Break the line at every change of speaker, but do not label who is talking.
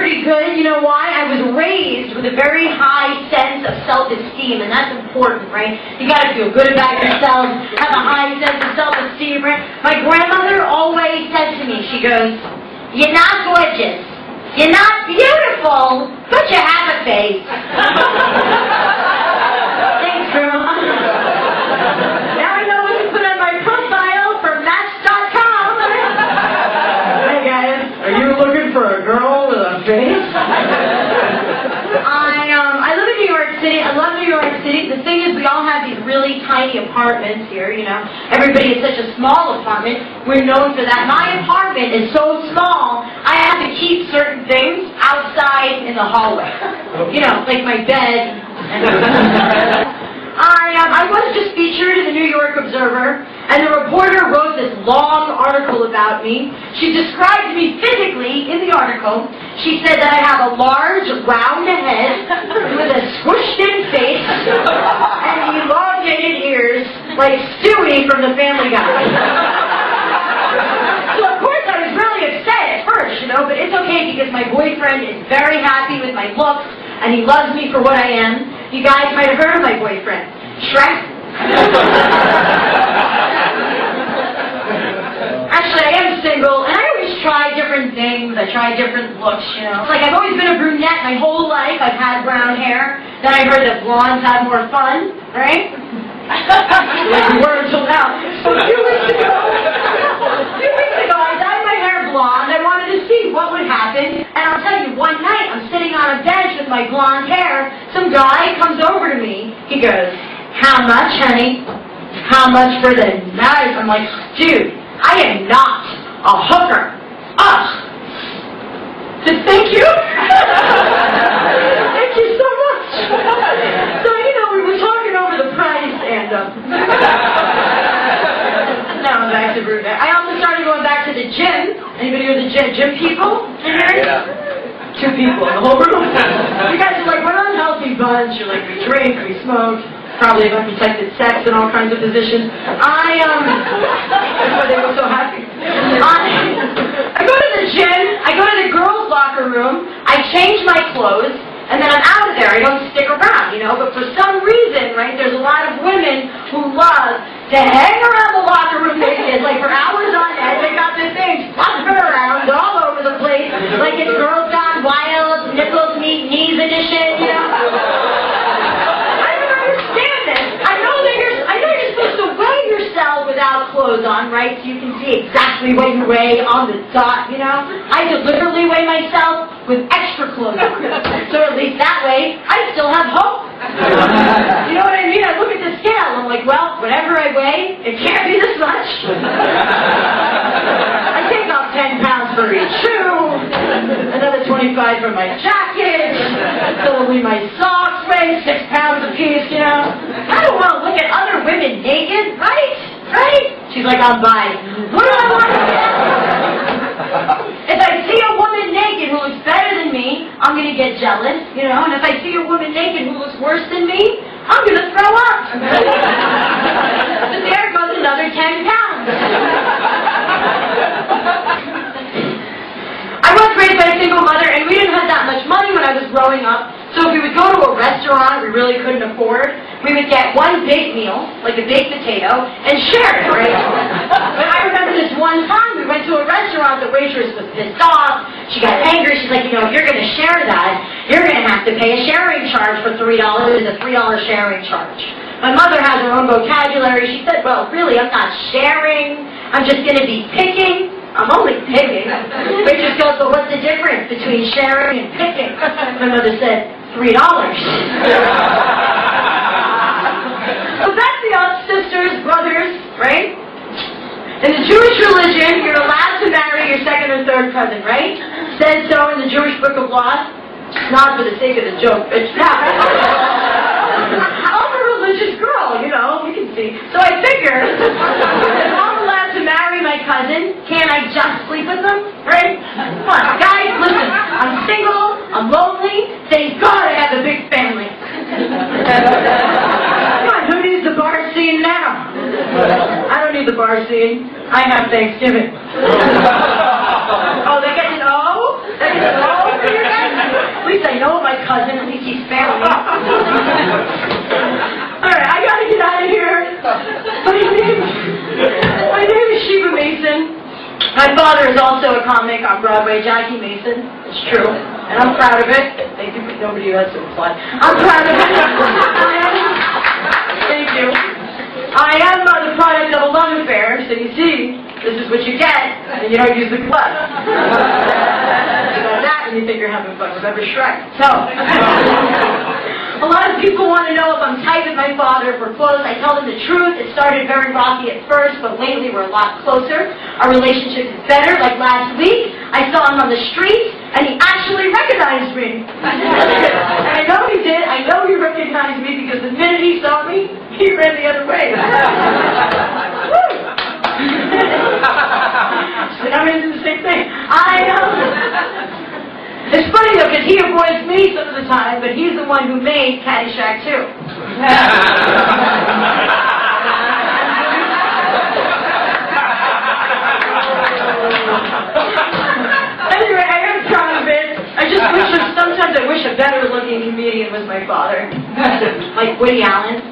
pretty good. You know why? I was raised with a very high sense of self-esteem, and that's important, right? You gotta feel good about yourself, have a high sense of self-esteem, right? My grandmother always said to me, she goes, "You're not gorgeous. You're not beautiful, but you have a face." Thanks, Grandma. Now I know what to put on my profile for Match.com. Hey guys,
are you looking for a girl with a face?
I live in New York City. I love New York City. The thing is, we all have these really tiny apartments here, you know. Everybody has such a small apartment. We're known for that. My apartment is so small, I have to keep certain things outside in the hallway. You know, like my bed. I was just featured in the New York Observer, and the reporter wrote this long article about me. She described me physically in the article. She said that I have a large, round head with a squished-in face and elongated ears like Stewie from the Family Guy. So of course I was really upset at first, you know, but it's okay because my boyfriend is very happy with my looks and he loves me for what I am. You guys might have heard of my boyfriend, Shrek. Actually, I am single, and I always try different things. I try different looks, you know. Like, I've always been a brunette my whole life. I've had brown hair. Then I heard that blondes have more fun, right? Like we were until now. So a few weeks ago, I dyed my hair blonde. I wanted to see what would happen. And I'll tell you, one night, I'm sitting on a bench with my blonde hair. Some guy comes over to me. He goes, "How much, honey? How much for the knife?" I'm like, "Dude, I am not a hooker." Ugh. So thank you. Thank you so much. So, you know, we were talking over the price, and now I'm back to brunette. I also started going back to the gym. Anybody go to the gym? Gym people in here? Yeah. 2 people in the whole room. You guys are like, we're an unhealthy bunch. You're like, we drink, we smoke. Probably have unprotected sex in all kinds of positions. That's why they were so happy. I go to the gym, I go to the girls' locker room, I change my clothes, and then I'm out of there. I don't stick around, you know, but for some reason, right, there's a lot of women who love to hang around the locker room naked, like for hours on end. They got this thing fluttering around all over the place, like it's Girls Gone Wild, Nipples Meet Knees edition, you know. Without clothes on, right? So you can see exactly what you weigh on the dot, you know? I deliberately weigh myself with extra clothes on. So at least that way, I still have hope. You know what I mean? I look at the scale, I'm like, well, whatever I weigh, it can't be this much. I take off 10 pounds for each shoe, another 25 for my jacket, suddenly my socks weigh 6 pounds apiece, you know? I don't want to look at other women naked, right? Right? She's like, I'm buying. What do I want to do? If I see a woman naked who looks better than me, I'm going to get jealous, you know? And if I see a woman naked who looks worse than me, I'm going to throw up. So there goes another 10 pounds. I was raised by a single mother, and we didn't have that much money when I was growing up. So if we would go to a restaurant we really couldn't afford, we would get one big meal, like a baked potato, and share it, right? But I remember this one time we went to a restaurant, the waitress was pissed off, she got angry, she's like, you know, if you're going to share that, you're going to have to pay a sharing charge for $3, a $3 sharing charge. My mother has her own vocabulary. She said, well, really, I'm not sharing, I'm just going to be picking. I'm only picking. Waitress goes, but what's the difference between sharing and picking? My mother said, $3. So that's the sisters, brothers, right? In the Jewish religion, you're allowed to marry your second or third cousin, right? Says so in the Jewish Book of Law. Not for the sake of the joke, bitch. I'm a religious girl, you know, you can see. So I figured, if I'm allowed to marry my cousin, can't I just sleep with them, right? Come on, guys, listen, I'm single, I'm lonely, thank God I have a big family. Come on, who needs the bar scene now? I don't need the bar scene. I have Thanksgiving. Oh, they get an O? They get an O for you guys? comic on Broadway, Jackie Mason. It's true. And I'm proud of it. Thank you. Nobody else to apply. I'm proud of it. Thank you. I am the product of a love affair, so you see, this is what you get, and you don't use the club. You got that, and you think you're having fun. Remember Shrek. So, a lot of people want to know if I'm tight with my father for clothes. I tell them the truth. It started very rocky at first, but lately we're a lot closer. Our relationship is better. Like last week, I saw him on the street, and he actually recognized me. And I know he did. I know he recognized me because the minute he saw me, he ran the other way. So I'm into the same thing. It's funny though, because he avoids me some of the time, but he's the one who made Caddyshack 2. Anyway, I am proud of it. Sometimes I wish a better looking comedian was my father. Like Woody Allen.